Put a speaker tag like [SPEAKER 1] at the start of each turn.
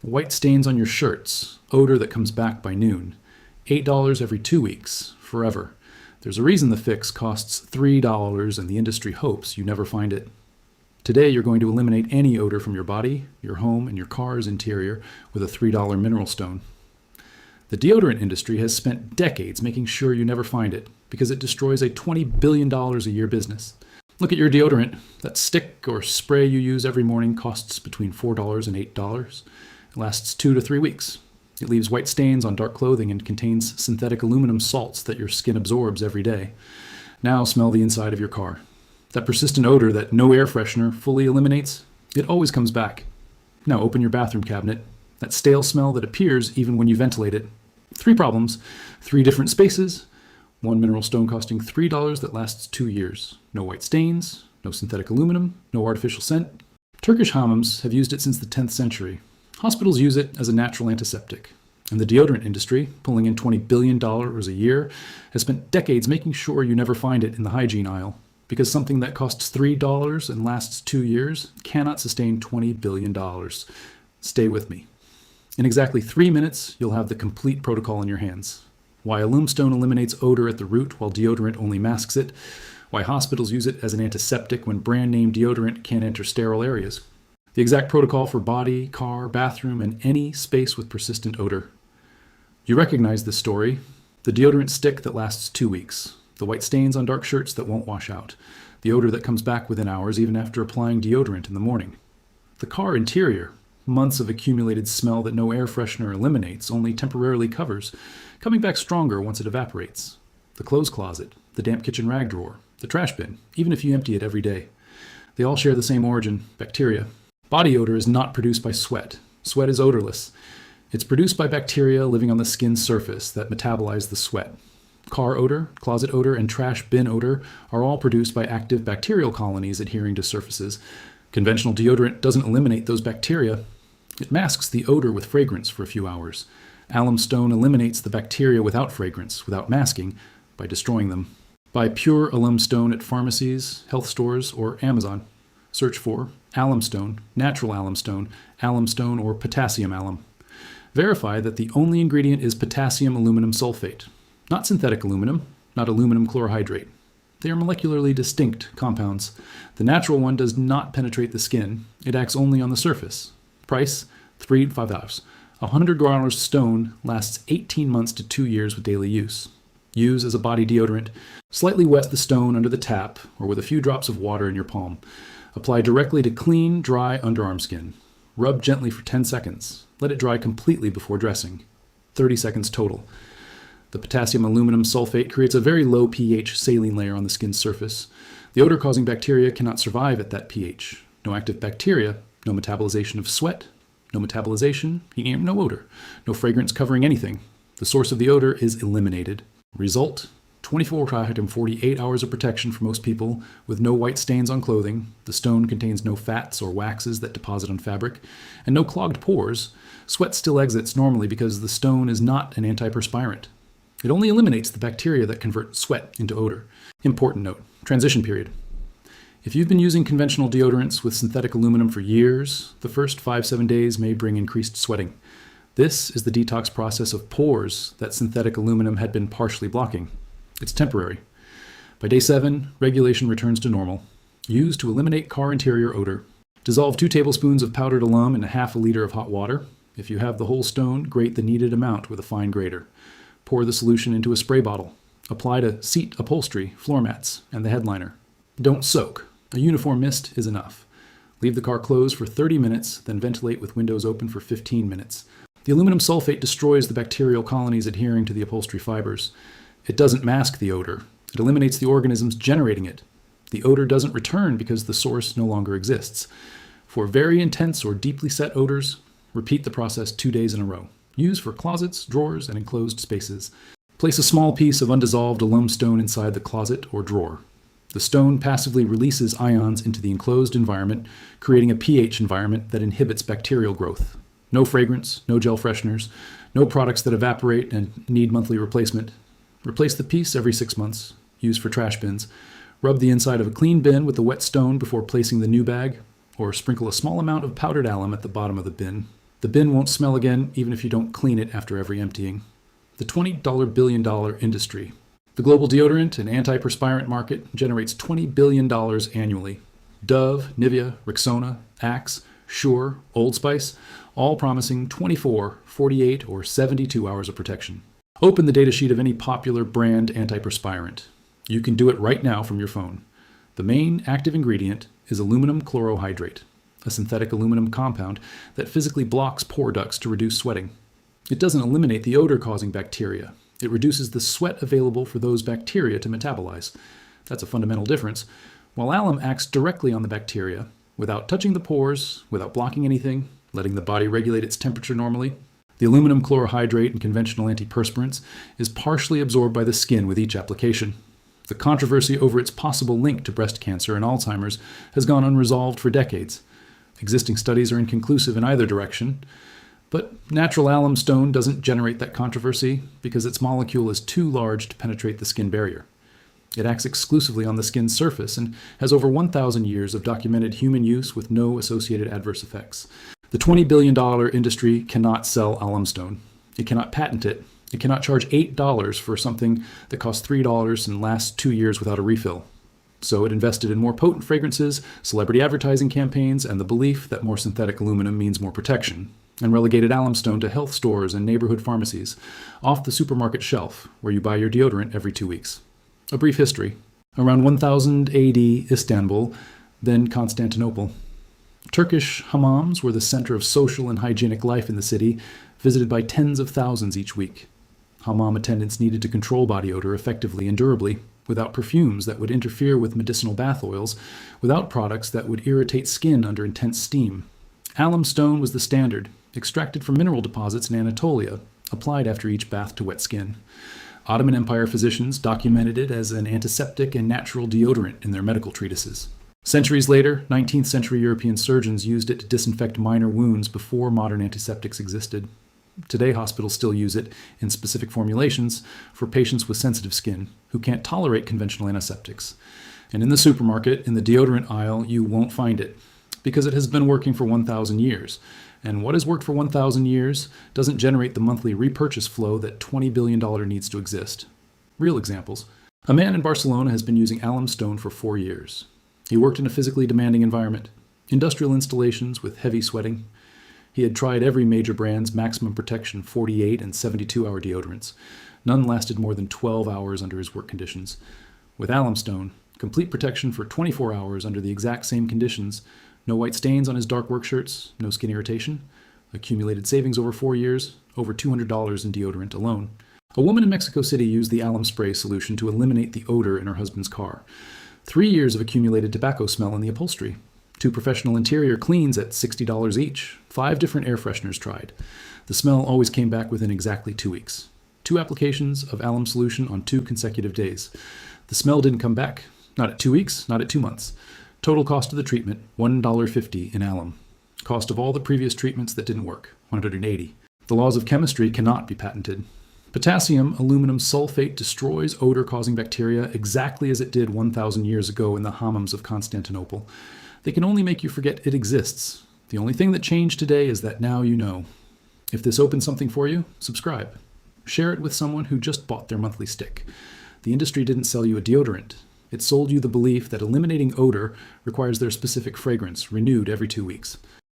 [SPEAKER 1] White stains on your shirts, odor that comes back by noon. $8 every 2 weeks, forever. There's a reason the fix costs $3 and the industry hopes you never find it. Today you're going to eliminate any odor from your body, your home, and your car's interior with a $3 mineral stone. The deodorant industry has spent decades making sure you never find it because it destroys a $20 billion a year business. Look at your deodorant. That stick or spray you use every morning costs between $4 and $8. It lasts 2 to 3 weeks. It leaves white stains on dark clothing and contains synthetic aluminum salts that your skin absorbs every day. Now smell the inside of your car. That persistent odor that no air freshener fully eliminates, it always comes back. Now open your bathroom cabinet. That stale smell that appears even when you ventilate it. 3 problems, 3 different spaces, 1 mineral stone costing $3 that lasts 2 years. No white stains, no synthetic aluminum, no artificial scent. Turkish hammams have used it since the 10th century. Hospitals use it as a natural antiseptic. And the deodorant industry, pulling in $20 billion a year, has spent decades making sure you never find it in the hygiene aisle. Because something that costs $3 and lasts 2 years cannot sustain $20 billion. Stay with me. In exactly 3 minutes, you'll have the complete protocol in your hands. Why alumstone eliminates odor at the root while deodorant only masks it. Why hospitals use it as an antiseptic when brand name deodorant can't enter sterile areas. The exact protocol for body, car, bathroom, and any space with persistent odor. You recognize this story. The deodorant stick that lasts 2 weeks. The white stains on dark shirts that won't wash out. The odor that comes back within hours even after applying deodorant in the morning. The car interior. Months of accumulated smell that no air freshener eliminates, only temporarily covers, coming back stronger once it evaporates. The clothes closet, the damp kitchen rag drawer, the trash bin, even if you empty it every day. They all share the same origin, bacteria. Body odor is not produced by sweat. Sweat is odorless. It's produced by bacteria living on the skin's surface that metabolize the sweat. Car odor, closet odor, and trash bin odor are all produced by active bacterial colonies adhering to surfaces. Conventional deodorant doesn't eliminate those bacteria. It masks the odor with fragrance for a few hours. Alumstone eliminates the bacteria without fragrance, without masking, by destroying them. Buy pure alumstone at pharmacies, health stores, or Amazon. Search for alumstone, natural alumstone, or potassium alum. Verify that the only ingredient is potassium aluminum sulfate, not synthetic aluminum, not aluminum chlorohydrate. They are molecularly distinct compounds. The natural one does not penetrate the skin. It acts only on the surface. Price, $3 to $5. $100 stone lasts 18 months to 2 years with daily use. Use as a body deodorant. Slightly wet the stone under the tap or with a few drops of water in your palm. Apply directly to clean, dry underarm skin. Rub gently for 10 seconds. Let it dry completely before dressing. 30 seconds total. The potassium aluminum sulfate creates a very low pH saline layer on the skin's surface. The odor-causing bacteria cannot survive at that pH. No active bacteria, no metabolization of sweat, no metabolization, no odor, no fragrance covering anything. The source of the odor is eliminated. Result, 24 to 48 hours of protection for most people with no white stains on clothing. The stone contains no fats or waxes that deposit on fabric, and no clogged pores. Sweat still exits normally because the stone is not an antiperspirant. It only eliminates the bacteria that convert sweat into odor. Important note, transition period. If you've been using conventional deodorants with synthetic aluminum for years, the first 5-7 days may bring increased sweating. This is the detox process of pores that synthetic aluminum had been partially blocking. It's temporary. By day 7, regulation returns to normal. Use to eliminate car interior odor. Dissolve 2 tablespoons of powdered alum in ½ liter of hot water. If you have the whole stone, grate the needed amount with a fine grater. Pour the solution into a spray bottle. Apply to seat upholstery, floor mats, and the headliner. Don't soak. A uniform mist is enough. Leave the car closed for 30 minutes, then ventilate with windows open for 15 minutes. The aluminum sulfate destroys the bacterial colonies adhering to the upholstery fibers. It doesn't mask the odor. It eliminates the organisms generating it. The odor doesn't return because the source no longer exists. For very intense or deeply set odors, repeat the process 2 days in a row. Use for closets, drawers, and enclosed spaces. Place a small piece of undissolved alum stone inside the closet or drawer. The stone passively releases ions into the enclosed environment, creating a pH environment that inhibits bacterial growth. No fragrance, no gel fresheners, no products that evaporate and need monthly replacement. Replace the piece every 6 months. Use for trash bins. Rub the inside of a clean bin with the wet stone before placing the new bag, or sprinkle a small amount of powdered alum at the bottom of the bin. The bin won't smell again even if you don't clean it after every emptying. The $20 billion industry. The global deodorant and antiperspirant market generates $20 billion annually. Dove, Nivea, Rexona, Axe, Sure, Old Spice, all promising 24, 48, or 72 hours of protection. Open the datasheet of any popular brand antiperspirant. You can do it right now from your phone. The main active ingredient is aluminum chlorohydrate, a synthetic aluminum compound that physically blocks pore ducts to reduce sweating. It doesn't eliminate the odor-causing bacteria. It reduces the sweat available for those bacteria to metabolize. That's a fundamental difference. While alum acts directly on the bacteria, without touching the pores, without blocking anything, letting the body regulate its temperature normally, the aluminum chlorohydrate in conventional antiperspirants is partially absorbed by the skin with each application. The controversy over its possible link to breast cancer and Alzheimer's has gone unresolved for decades. Existing studies are inconclusive in either direction, but natural alum stone doesn't generate that controversy because its molecule is too large to penetrate the skin barrier. It acts exclusively on the skin's surface and has over 1,000 years of documented human use with no associated adverse effects. The $20 billion industry cannot sell alum stone. It cannot patent it. It cannot charge $8 for something that costs $3 and lasts 2 years without a refill. So it invested in more potent fragrances, celebrity advertising campaigns, and the belief that more synthetic aluminum means more protection, and relegated alum stone to health stores and neighborhood pharmacies, off the supermarket shelf, where you buy your deodorant every 2 weeks. A brief history. Around 1000 AD, Istanbul, then Constantinople. Turkish hammams were the center of social and hygienic life in the city, visited by tens of thousands each week. Hammam attendants needed to control body odor effectively and durably, without perfumes that would interfere with medicinal bath oils, without products that would irritate skin under intense steam. Alum stone was the standard, extracted from mineral deposits in Anatolia, applied after each bath to wet skin. Ottoman Empire physicians documented it as an antiseptic and natural deodorant in their medical treatises. Centuries later, 19th century European surgeons used it to disinfect minor wounds before modern antiseptics existed. Today, hospitals still use it in specific formulations for patients with sensitive skin who can't tolerate conventional antiseptics. And in the supermarket, in the deodorant aisle, you won't find it because it has been working for 1,000 years. And what has worked for 1,000 years doesn't generate the monthly repurchase flow that $20 billion needs to exist. Real examples. A man in Barcelona has been using alum stone for 4 years. He worked in a physically demanding environment, industrial installations with heavy sweating. He had tried every major brand's maximum protection 48 and 72-hour deodorants. None lasted more than 12 hours under his work conditions. With alum stone, complete protection for 24 hours under the exact same conditions, no white stains on his dark work shirts, no skin irritation, accumulated savings over 4 years, over $200 in deodorant alone. A woman in Mexico City used the alum spray solution to eliminate the odor in her husband's car. 3 years of accumulated tobacco smell in the upholstery. 2 professional interior cleans at $60 each. 5 different air fresheners tried. The smell always came back within exactly 2 weeks. 2 applications of alum solution on 2 consecutive days. The smell didn't come back. Not at 2 weeks, not at 2 months. Total cost of the treatment, $1.50 in alum. Cost of all the previous treatments that didn't work, $180. The laws of chemistry cannot be patented. Potassium aluminum sulfate destroys odor-causing bacteria exactly as it did 1,000 years ago in the hammams of Constantinople. They can only make you forget it exists. The only thing that changed today is that now you know. If this opens something for you, subscribe. Share it with someone who just bought their monthly stick. The industry didn't sell you a deodorant. It sold you the belief that eliminating odor requires their specific fragrance, renewed every 2 weeks.